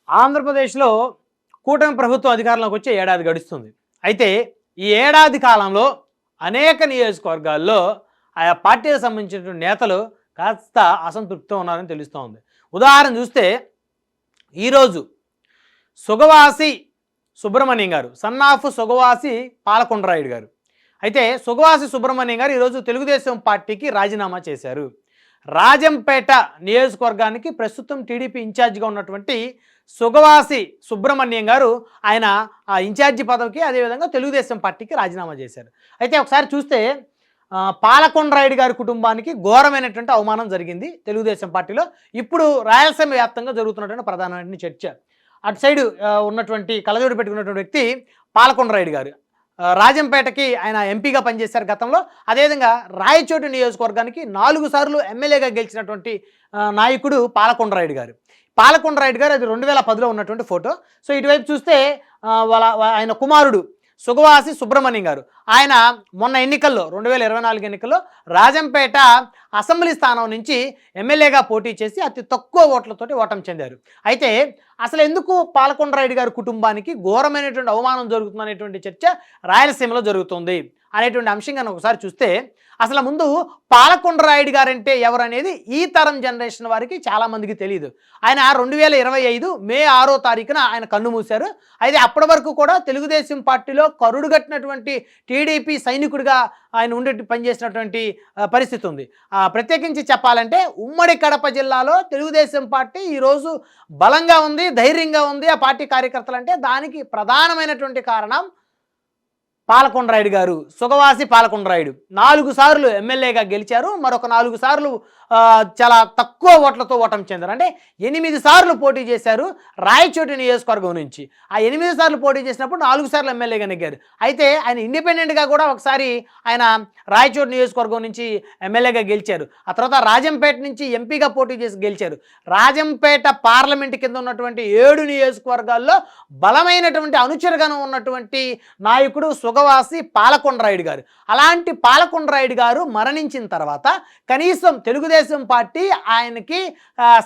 ఆంధ్రప్రదేశ్లో కూటమి ప్రభుత్వం అధికారంలోకి వచ్చి ఏడాది గడుస్తుంది. అయితే ఈ ఏడాది కాలంలో అనేక నియోజకవర్గాల్లో ఆయా పార్టీలకు సంబంధించినటువంటి నేతలు కాస్త అసంతృప్తితో ఉన్నారని తెలుస్తూ ఉంది. ఉదాహరణ చూస్తే ఈరోజు సుగవాసి సుబ్రహ్మణ్యం గారు, సన్నాఫ్ సుగవాసి పాలకొండరాయుడు గారు. అయితే సుగవాసి సుబ్రహ్మణ్యం గారు ఈరోజు తెలుగుదేశం పార్టీకి రాజీనామా చేశారు. రాజంపేట నియోజకవర్గానికి ప్రస్తుతం టీడీపీ ఇన్ఛార్జిగా ఉన్నటువంటి సుగవాసి సుబ్రహ్మణ్యం గారు ఆయన ఆ ఇన్ఛార్జి పదవికి అదేవిధంగా తెలుగుదేశం పార్టీకి రాజీనామా చేశారు. అయితే ఒకసారి చూస్తే పాలకొండరాయుడు గారి కుటుంబానికి ఘోరమైనటువంటి అవమానం జరిగింది తెలుగుదేశం పార్టీలో. ఇప్పుడు రాయలసీమ వ్యాప్తంగా జరుగుతున్నటువంటి ప్రధానమైన చర్చ. అటు సైడు ఉన్నటువంటి కలజోడు పెట్టుకున్నటువంటి వ్యక్తి పాలకొండరాయుడు గారు. రాజంపేటకి ఆయన ఎంపీగా పనిచేశారు గతంలో. అదేవిధంగా రాయచోటి నియోజకవర్గానికి 4 సార్లు ఎమ్మెల్యేగా గెలిచినటువంటి నాయకుడు పాలకొండరాయుడు గారు. పాలకొండరాయుడు గారు అది 2010లో ఉన్నటువంటి ఫోటో. సో ఇటువైపు చూస్తే ఆయన కుమారుడు సుగవాసి సుబ్రహ్మణ్యం గారు, ఆయన మొన్న ఎన్నికల్లో 2024 ఎన్నికల్లో రాజంపేట అసెంబ్లీ స్థానం నుంచి ఎమ్మెల్యేగా పోటీ చేసి అతి తక్కువ ఓట్లతోటి ఓటమి చెందారు. అయితే అసలు ఎందుకు పాలకొండరాయుడు గారి కుటుంబానికి ఘోరమైనటువంటి అవమానం జరుగుతుందనేటువంటి చర్చ రాయలసీమలో జరుగుతుంది అనేటువంటి అంశం కనుక ఒకసారి చూస్తే, అసలు ముందు పాలకొండరాయుడు గారంటే ఎవరనేది ఈ తరం జనరేషన్ వారికి చాలామందికి తెలియదు. ఆయన 2025 మే 6వ తారీఖున ఆయన కన్ను మూశారు. అయితే అప్పటి వరకు కూడా తెలుగుదేశం పార్టీలో కరుడుగట్టినటువంటి టీడీపీ సైనికుడిగా ఆయన పనిచేసినటువంటి పరిస్థితి ఉంది. ప్రత్యేకించి చెప్పాలంటే ఉమ్మడి కడప జిల్లాలో తెలుగుదేశం పార్టీ ఈరోజు బలంగా ఉంది, ధైర్యంగా ఉంది ఆ పార్టీ కార్యకర్తలు అంటే దానికి ప్రధానమైనటువంటి కారణం పాలకొండరాయుడు గారు. సుగవాసి పాలకొండరాయుడు 4 సార్లు ఎమ్మెల్యేగా గెలిచారు, మరొక 4 సార్లు చాలా తక్కువ ఓట్లతో ఓటమి చెందారు. అంటే 8 సార్లు పోటీ చేశారు రాయచోటి నియోజకవర్గం నుంచి. ఆ 8 సార్లు పోటీ చేసినప్పుడు 4 సార్లు ఎమ్మెల్యేగా నెగ్గారు. అయితే ఆయన ఇండిపెండెంట్గా కూడా ఒకసారి ఆయన రాయచోటి నియోజకవర్గం నుంచి ఎమ్మెల్యేగా గెలిచారు. ఆ తర్వాత రాజంపేట నుంచి ఎంపీగా పోటీ చేసి గెలిచారు. రాజంపేట పార్లమెంట్ కింద ఉన్నటువంటి 7 నియోజకవర్గాల్లో బలమైనటువంటి అనుచరగణం ఉన్నటువంటి నాయకుడు సుగవాసి పాలకొండరాయుడు గారు. అలాంటి పాలకొండరాయుడు గారు మరణించిన తర్వాత కనీసం తెలుగుదేశం పార్టీ ఆయనకి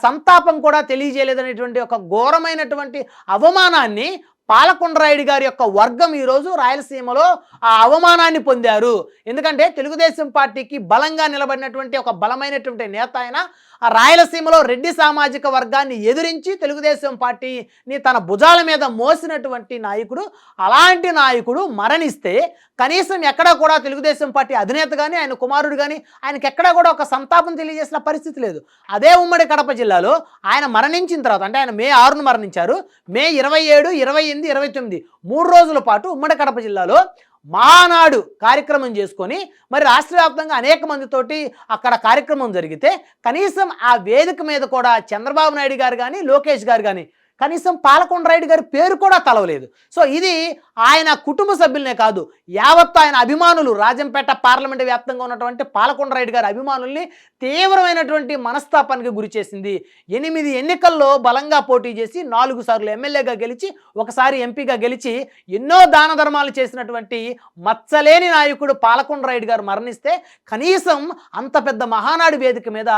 సంతాపం కూడా తెలియజేయలేదనేటువంటి ఒక ఘోరమైనటువంటి అవమానాన్ని పాలకొండరాయుడు గారి యొక్క వర్గం ఈరోజు రాయలసీమలో ఆ అవమానాన్ని పొందారు. ఎందుకంటే తెలుగుదేశం పార్టీకి బలంగా నిలబడినటువంటి ఒక బలమైనటువంటి నేత ఆయన ఆ రాయలసీమలో రెడ్డి సామాజిక వర్గాన్ని ఎదిరించి తెలుగుదేశం పార్టీని తన భుజాల మీద మోసినటువంటి నాయకుడు. అలాంటి నాయకుడు మరణిస్తే కనీసం ఎక్కడా కూడా తెలుగుదేశం పార్టీ అధినేత కానీ ఆయన కుమారుడు కానీ ఆయనకి ఎక్కడా కూడా ఒక సంతాపం తెలియజేసిన పరిస్థితి లేదు. అదే ఉమ్మడి కడప జిల్లాలో ఆయన మరణించిన తర్వాత, అంటే ఆయన మే 6ను మరణించారు, మే 27, 28, 29 3 రోజుల పాటు ఉమ్మడి కడప జిల్లాలో మహానాడు కార్యక్రమం చేసుకొని మరి రాష్ట్ర వ్యాప్తంగా అనేక మందితోటి అక్కడ కార్యక్రమం జరిగితే కనీసం ఆ వేదిక మీద కూడా చంద్రబాబు నాయుడు గారు కానీ లోకేష్ గారు కానీ కనీసం పాలకొండరాయుడు గారి పేరు కూడా తలవలేదు. సో ఇది ఆయన కుటుంబ సభ్యులనే కాదు, యావత్తు ఆయన అభిమానులు, రాజంపేట పార్లమెంటు వ్యాప్తంగా ఉన్నటువంటి పాలకొండరాయుడు గారి అభిమానుల్ని తీవ్రమైనటువంటి మనస్తాపానికి గురి చేసింది. 8 ఎన్నికల్లో బలంగా పోటీ చేసి 4 సార్లు ఎమ్మెల్యేగా గెలిచి ఒకసారి ఎంపీగా గెలిచి ఎన్నో దాన ధర్మాలు చేసినటువంటి మచ్చలేని నాయకుడు పాలకొండరాయుడు గారు మరణిస్తే కనీసం అంత పెద్ద మహానాడు వేదిక మీద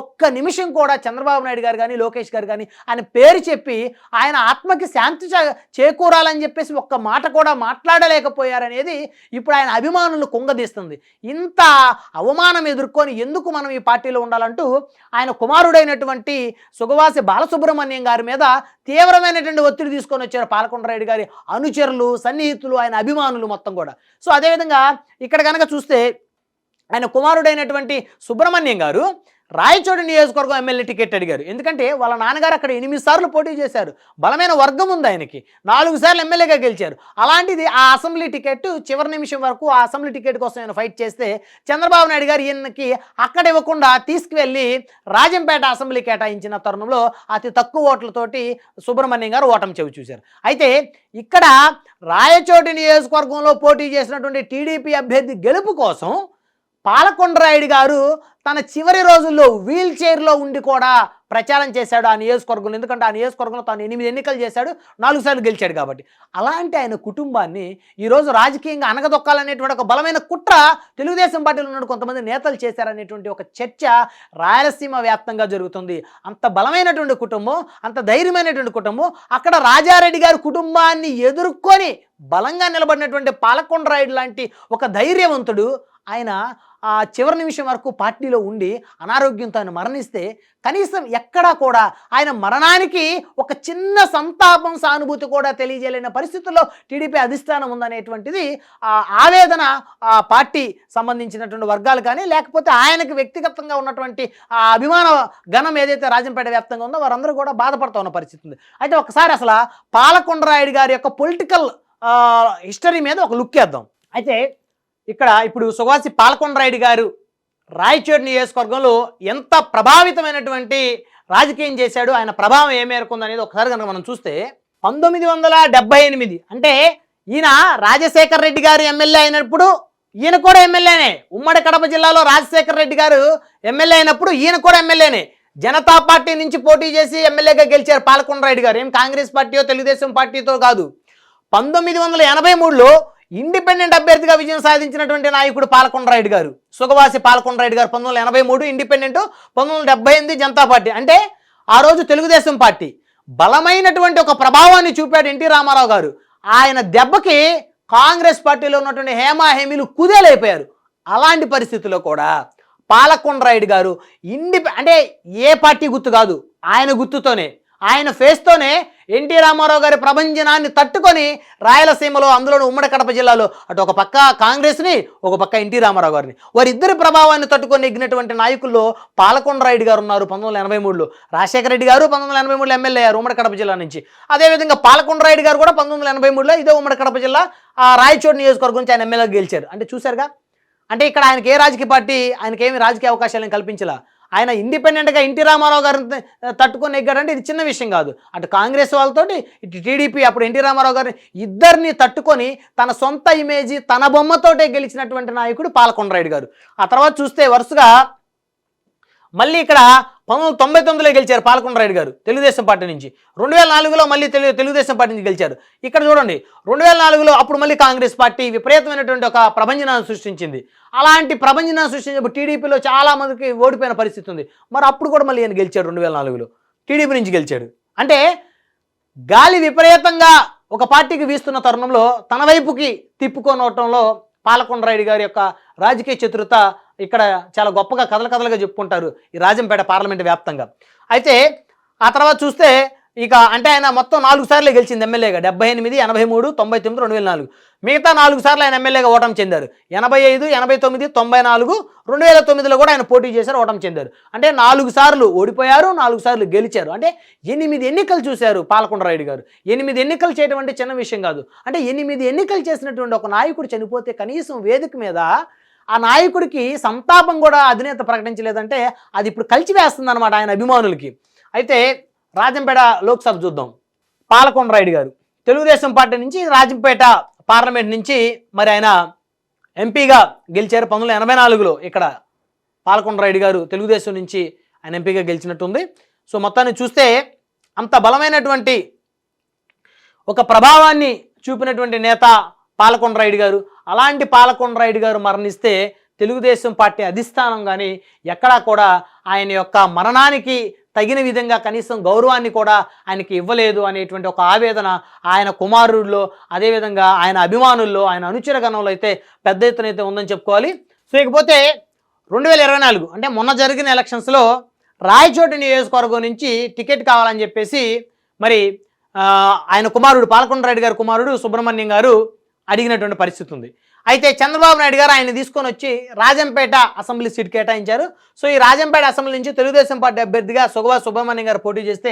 ఒక్క నిమిషం కూడా చంద్రబాబు నాయుడు గారు కానీ లోకేష్ గారు కానీ ఆయన పేరు చెప్పి ఆయన ఆత్మకి శాంతి చేకూరాలని చెప్పేసి ఒక్క మాట కూడా మాట్లాడలేకపోయారనేది ఇప్పుడు ఆయన అభిమానులను కుంగదీస్తుంది. ఇంత అవమానం ఎదుర్కొని ఎందుకు మనం ఈ పార్టీలో ఉండాలంటూ ఆయన కుమారుడైనటువంటి సుగవాసి బాలసుబ్రహ్మణ్యం గారి మీద తీవ్రమైనటువంటి ఒత్తిడి తీసుకొని వచ్చారు పాలకొండరాయుడు గారి అనుచరులు, సన్నిహితులు, ఆయన అభిమానులు మొత్తం కూడా. సో అదేవిధంగా ఇక్కడ కనుక చూస్తే ఆయన కుమారుడైనటువంటి సుబ్రహ్మణ్యం గారు రాయచోటి నియోజకవర్గం ఎమ్మెల్యే టికెట్ అడిగారు. ఎందుకంటే వాళ్ళ నాన్నగారు అక్కడ 8 సార్లు పోటీ చేశారు, బలమైన వర్గం ఉంది ఆయనకి, 4 సార్లు ఎమ్మెల్యేగా గెలిచారు. అలాంటిది ఆ అసెంబ్లీ టికెట్ చివరి నిమిషం వరకు ఆ అసెంబ్లీ టికెట్ కోసం ఆయన ఫైట్ చేస్తే చంద్రబాబు నాయుడు గారు ఈయనకి అక్కడ ఇవ్వకుండా తీసుకువెళ్ళి రాజంపేట అసెంబ్లీ కేటాయించిన తరుణంలో అతి తక్కువ ఓట్లతోటి సుబ్రహ్మణ్యం గారు ఓటమి చెవి చూశారు. అయితే ఇక్కడ రాయచోటి నియోజకవర్గంలో పోటీ చేసినటువంటి టీడీపీ అభ్యర్థి గెలుపు కోసం పాలకొండరాయుడు గారు తన చివరి రోజుల్లో వీల్ చైర్లో ఉండి కూడా ప్రచారం చేశాడు ఆ నియోజకవర్గంలో. ఎందుకంటే ఆ నియోజకవర్గంలో తాను 8 ఎన్నికలు చేశాడు, 4 సార్లు గెలిచాడు కాబట్టి. అలాంటి ఆయన కుటుంబాన్ని ఈరోజు రాజకీయంగా అనగదొక్కాలనేటువంటి ఒక బలమైన కుట్ర తెలుగుదేశం పార్టీలో ఉన్న కొంతమంది నేతలు చేశారనేటువంటి ఒక చర్చ రాయలసీమ వ్యాప్తంగా జరుగుతుంది. అంత బలమైనటువంటి కుటుంబం, అంత ధైర్యమైనటువంటి కుటుంబం, అక్కడ రాజారెడ్డి గారి కుటుంబాన్ని ఎదుర్కొని బలంగా నిలబడినటువంటి పాలకొండరాయుడు లాంటి ఒక ధైర్యవంతుడు ఆయన ఆ చివరి నిమిషం వరకు పార్టీలో ఉండి అనారోగ్యంతో ఆయన మరణిస్తే కనీసం ఎక్కడా కూడా ఆయన మరణానికి ఒక చిన్న సంతాపం, సానుభూతి కూడా తెలియజేయలేని పరిస్థితుల్లో టీడీపీ అధిష్టానం ఉందనేటువంటిది ఆవేదన ఆ పార్టీ సంబంధించినటువంటి వర్గాలు కానీ, లేకపోతే ఆయనకు వ్యక్తిగతంగా ఉన్నటువంటి ఆ అభిమాన గణం ఏదైతే రాజంపేట వ్యాప్తంగా ఉందో వారందరూ కూడా బాధపడుతూ ఉన్న పరిస్థితి ఉంది. అయితే ఒకసారి అసలు పాలకొండరాయుడు గారి యొక్క పొలిటికల్ హిస్టరీ మీద ఒక లుక్ వేద్దాం. అయితే ఇక్కడ ఇప్పుడు సుగాసి పాలకొండరాయుడు గారు రాయచోటి నియోజకవర్గంలో ఎంత ప్రభావితమైనటువంటి రాజకీయం చేశాడు, ఆయన ప్రభావం ఏ మేరకు ఉందనేది ఒకసారి కనుక మనం చూస్తే 1978 అంటే ఈయన రాజశేఖర రెడ్డి గారు ఎమ్మెల్యే అయినప్పుడు ఈయన కూడా ఎమ్మెల్యేనే. ఉమ్మడి కడప జిల్లాలో రాజశేఖర రెడ్డి గారు ఎమ్మెల్యే అయినప్పుడు ఈయన కూడా ఎమ్మెల్యేనే. జనతా పార్టీ నుంచి పోటీ చేసి ఎమ్మెల్యేగా గెలిచారు పాలకొండరాయుడు గారు. ఏం కాంగ్రెస్ పార్టీయో తెలుగుదేశం పార్టీతో కాదు. 1983లో ఇండిపెండెంట్ అభ్యర్థిగా విజయం సాధించినటువంటి నాయకుడు పాలకొండరాయుడు గారు, సుగవాసి పాలకొండరాయుడు గారు. 1983 ఇండిపెండెంట్, 1978 జనతా పార్టీ. అంటే ఆ రోజు తెలుగుదేశం పార్టీ బలమైనటువంటి ఒక ప్రభావాన్ని చూపాడు ఎన్టీ రామారావు గారు. ఆయన దెబ్బకి కాంగ్రెస్ పార్టీలో ఉన్నటువంటి హేమాహేమీలు కుదేలైపోయారు. అలాంటి పరిస్థితుల్లో కూడా పాలకొండరాయుడు గారు అంటే ఏ పార్టీ గుర్తు కాదు, ఆయన గుర్తుతోనే, ఆయన ఫేస్తోనే ఎన్టీ రామారావు గారి ప్రభంజనాన్ని తట్టుకొని రాయలసీమలో, అందులో ఉమ్మడి కడప జిల్లాలో అటు ఒక పక్క కాంగ్రెస్ని, ఒక పక్క ఎన్టీ రామారావు గారిని, వారిద్దరి ప్రభావాన్ని తట్టుకొని ఎగ్గినటువంటి నాయకుల్లో పాలకొండరాయుడు గారు ఉన్నారు. 1983లో రాజశేఖర రెడ్డి గారు 1983లో ఎమ్మెల్యే అయ్యారు ఉమ్మడి కడప జిల్లా నుంచి. అదేవిధంగా పాలకొండరాయుడు గారు కూడా 1983లో ఇదే ఉమ్మడి కడప జిల్లా రాయచోటి నియోజకవర్గం నుంచి ఆయన ఎమ్మెల్యేగా గెలిచారు. అంటే చూశారుగా, అంటే ఇక్కడ ఆయనకి ఏ రాజకీయ పార్టీ ఆయనకేమి రాజకీయ అవకాశాలను కల్పించలా. ఆయన ఇండిపెండెంట్గా ఎన్టీ రామారావు గారిని తట్టుకొని ఎగ్గాడంటే ఇది చిన్న విషయం కాదు. అటు కాంగ్రెస్ వాళ్ళతోటి, ఇటు టీడీపీ అప్పుడు ఎన్టీ రామారావు గారిని ఇద్దరిని తట్టుకొని తన సొంత ఇమేజీ, తన బొమ్మతోటే గెలిచినటువంటి నాయకుడు పాలకొండరాయుడు గారు. ఆ తర్వాత చూస్తే వరుసగా మళ్ళీ ఇక్కడ 1999లో గెలిచారు పాలకొండరాయుడు గారు తెలుగుదేశం పార్టీ నుంచి. 2004లో మళ్ళీ తెలుగుదేశం పార్టీ నుంచి గెలిచారు. ఇక్కడ చూడండి, 2004లో అప్పుడు మళ్ళీ కాంగ్రెస్ పార్టీ విపరీతమైనటువంటి ఒక ప్రభంజనాన్ని సృష్టించింది. అలాంటి ప్రభంజనాన్ని సృష్టించినప్పుడు టీడీపీలో చాలా మందికి ఓడిపోయిన పరిస్థితి ఉంది. మరి అప్పుడు కూడా మళ్ళీ ఆయన గెలిచాడు. 2004లో టీడీపీ నుంచి గెలిచాడు. అంటే గాలి విపరీతంగా ఒక పార్టీకి వీస్తున్న తరుణంలో తన వైపుకి తిప్పుకొనవటంలో పాలకొండరాయుడు గారి యొక్క రాజకీయ చతురత ఇక్కడ చాలా గొప్పగా కథలుగా చెప్పుకుంటారు ఈ రాజంపేట పార్లమెంట్ వ్యాప్తంగా. అయితే ఆ తర్వాత చూస్తే ఇక అంటే ఆయన మొత్తం 4 సార్లు గెలిచింది ఎమ్మెల్యేగా. 78, 83, 99, 2004. మిగతా 4 సార్లు ఆయన ఎమ్మెల్యేగా ఓటమి చెందారు. 85, 89, 94, 2009లో కూడా ఆయన పోటీ చేశారు, ఓటమి చెందారు. అంటే 4 సార్లు ఓడిపోయారు, 4 సార్లు గెలిచారు. అంటే 8 ఎన్నికలు చూశారు పాలకొండరాయుడు గారు. 8 ఎన్నికలు చేయడం అంటే చిన్న విషయం కాదు. అంటే 8 ఎన్నికలు చేసినటువంటి ఒక నాయకుడు చనిపోతే కనీసం వేదిక మీద ఆ నాయకుడికి సంతాపం కూడా అధినేత ప్రకటించలేదంటే అది ఇప్పుడు కలిచివేస్తుంది అనమాట ఆయన అభిమానులకి. అయితే రాజంపేట లోక్సభ చూద్దాం. పాలకొండరాయుడు గారు తెలుగుదేశం పార్టీ నుంచి రాజంపేట పార్లమెంట్ నుంచి మరి ఆయన ఎంపీగా గెలిచారు 1984లో. ఇక్కడ పాలకొండరాయుడు గారు తెలుగుదేశం నుంచి ఆయన ఎంపీగా గెలిచినట్టుంది. సో మొత్తాన్ని చూస్తే అంత బలమైనటువంటి ఒక ప్రభావాన్ని చూపినటువంటి నేత పాలకొండరాయుడు గారు. అలాంటి పాలకొండరాయుడు గారు మరణిస్తే తెలుగుదేశం పార్టీ అధిష్టానం కానీ ఎక్కడా కూడా ఆయన యొక్క మరణానికి తగిన విధంగా కనీసం గౌరవాన్ని కూడా ఆయనకి ఇవ్వలేదు అనేటువంటి ఒక ఆవేదన ఆయన కుమారుల్లో, అదేవిధంగా ఆయన అభిమానుల్లో, ఆయన అనుచరగణంలో అయితే పెద్ద ఎత్తున అయితే ఉందని చెప్పుకోవాలి. సో ఇకపోతే 2024 అంటే మొన్న జరిగిన ఎలక్షన్స్లో రాయచోటి నియోజకవర్గం నుంచి టికెట్ కావాలని చెప్పేసి మరి ఆయన కుమారుడు పాలకొండరాయుడు గారి కుమారుడు సుబ్రహ్మణ్యం గారు అడిగినటువంటి పరిస్థితి ఉంది. అయితే చంద్రబాబు నాయుడు గారు ఆయన తీసుకొని వచ్చి రాజంపేట అసెంబ్లీ సీట్ కేటాయించారు. సో ఈ రాజంపేట అసెంబ్లీ నుంచి తెలుగుదేశం పార్టీ అభ్యర్థిగా సుబ్రహ్మణ్యం గారు పోటీ చేస్తే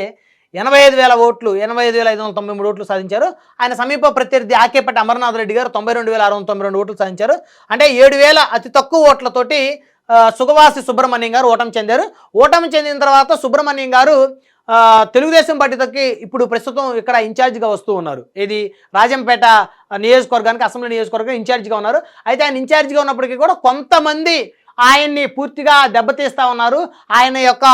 85,000 ఓట్లు, 85,593 ఓట్లు సాధించారు. ఆయన సమీప ప్రత్యర్థి ఆకేపట్టి అమర్నాథ్ రెడ్డి గారు 92,692 ఓట్లు సాధించారు. అంటే 7,000 అతి తక్కువ ఓట్లతోటి సుగవాసి సుబ్రహ్మణ్యం గారు ఓటమి చెందారు. ఓటమి చెందిన తర్వాత సుబ్రహ్మణ్యం గారు తెలుగుదేశం పార్టీకి ఇప్పుడు ప్రస్తుతం ఇక్కడ ఇన్ఛార్జిగా వస్తూ ఉన్నారు. ఇది రాజంపేట నియోజకవర్గానికి, అసెంబ్లీ నియోజకవర్గం ఇన్ఛార్జిగా ఉన్నారు. అయితే ఆయన ఇన్ఛార్జిగా ఉన్నప్పటికీ కూడా కొంతమంది ఆయన్ని పూర్తిగా దెబ్బతీస్తా ఉన్నారు. ఆయన యొక్క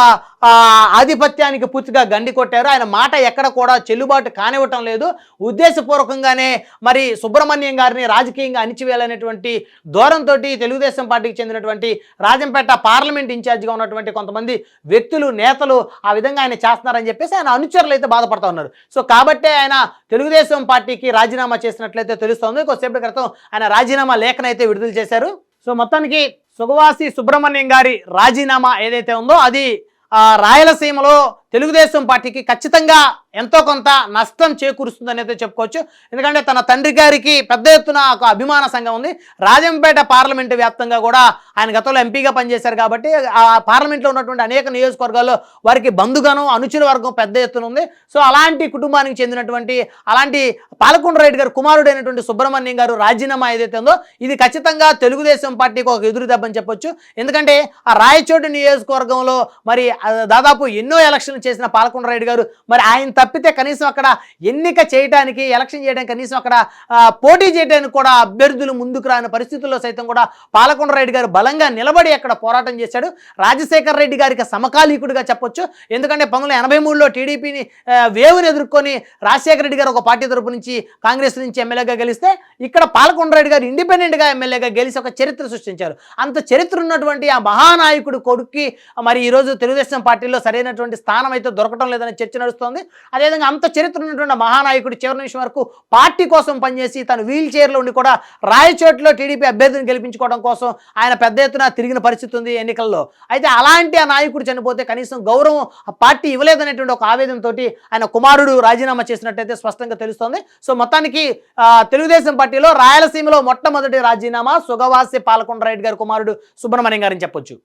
ఆధిపత్యానికి పూర్తిగా గండి కొట్టారు. ఆయన మాట ఎక్కడ కూడా చెల్లుబాటు కానివ్వటం లేదు. ఉద్దేశపూర్వకంగానే మరి సుబ్రహ్మణ్యం గారిని రాజకీయంగా అణిచివేయాలనేటువంటి ధోరణితో తెలుగుదేశం పార్టీకి చెందినటువంటి రాజంపేట పార్లమెంట్ ఇన్ఛార్జిగా ఉన్నటువంటి కొంతమంది వ్యక్తులు, నేతలు ఆ విధంగా ఆయన చేస్తున్నారని చెప్పేసి ఆయన అనుచరులు అయితే బాధపడుతూ ఉన్నారు. సో కాబట్టే ఆయన తెలుగుదేశం పార్టీకి రాజీనామా చేసినట్లయితే తెలుస్తోంది. కొద్దిసేపటి క్రితం ఆయన రాజీనామా లేఖనైతే విడుదల చేశారు. సో మొత్తానికి సుగవాసి సుబ్రహ్మణ్యం గారి రాజీనామా ఏదైతే ఉందో అది రాయలసీమలో తెలుగుదేశం పార్టీకి ఖచ్చితంగా ఎంతో కొంత నష్టం చేకూరుస్తుందని అయితే చెప్పుకోవచ్చు. ఎందుకంటే తన తండ్రి గారికి పెద్ద ఎత్తున ఒక అభిమాన సంఘం ఉంది. రాజంపేట పార్లమెంటు వ్యాప్తంగా కూడా ఆయన గతంలో ఎంపీగా పనిచేశారు కాబట్టి ఆ పార్లమెంట్లో ఉన్నటువంటి అనేక నియోజకవర్గాల్లో వారికి బంధుగాను అనుచర వర్గం పెద్ద ఎత్తున ఉంది. సో అలాంటి కుటుంబానికి చెందినటువంటి అలాంటి పాలకొండరెడ్డి గారు కుమారుడైనటువంటి సుబ్రహ్మణ్యం గారు రాజీనామా ఏదైతే ఉందో ఇది ఖచ్చితంగా తెలుగుదేశం పార్టీకి ఒక ఎదురు దెబ్బని చెప్పొచ్చు. ఎందుకంటే ఆ రాయచోటి నియోజకవర్గంలో మరి దాదాపు ఎన్నో ఎలక్షన్లు చేసిన పాలకొండరెడ్డి గారు మరి ఆయన తప్పితే కనీసం అక్కడ ఎన్నిక చేయడానికి, ఎలక్షన్ చేయడానికి, కనీసం అక్కడ పోటీ చేయడానికి కూడా అభ్యర్థులు ముందుకు రాని పరిస్థితుల్లో సైతం కూడా పాలకొండరెడ్డి గారు బలంగా నిలబడి అక్కడ పోరాటం చేశాడు. రాజశేఖర రెడ్డి గారికి సమకాలీకుడిగా చెప్పొచ్చు. ఎందుకంటే 1983లో టీడీపీని వేవుని ఎదుర్కొని రాజశేఖర రెడ్డి గారు ఒక పార్టీ తరపు నుంచి కాంగ్రెస్ నుంచి ఎమ్మెల్యేగా గెలిస్తే ఇక్కడ పాలకొండరెడ్డి గారు ఇండిపెండెంట్గా ఎమ్మెల్యేగా గెలిచి ఒక చరిత్ర సృష్టించారు. అంత చరిత్ర ఉన్నటువంటి ఆ మహానాయకుడు కొడుక్కి మరి ఈరోజు తెలుగుదేశం పార్టీలో సరైనటువంటి స్థానం అయితే దొరకడం లేదని చర్చ నడుస్తోంది. అదేవిధంగా అంత చరిత్ర ఉన్నటువంటి మహానాయకుడు చివరి నిమిషం వరకు పార్టీ కోసం పనిచేసి తను వీల్ చైర్లో ఉండి కూడా రాయచోటిలో టీడీపీ అభ్యర్థిని గెలిపించుకోవడం కోసం ఆయన పెద్ద ఎత్తున తిరిగిన పరిస్థితి ఉంది ఎన్నికల్లో. అయితే అలాంటి ఆ నాయకుడు చనిపోతే కనీసం గౌరవం ఆ పార్టీ ఇవ్వలేదనేటువంటి ఒక ఆవేదనతో ఆయన కుమారుడు రాజీనామా చేసినట్టయితే స్పష్టంగా తెలుస్తోంది. సో మొత్తానికి తెలుగుదేశం పార్టీలో రాయలసీమలో మొట్టమొదటి రాజీనామా సుగవాసి పాలకొండరెడ్డి గారి కుమారుడు సుబ్రహ్మణ్యం గారని చెప్పొచ్చు.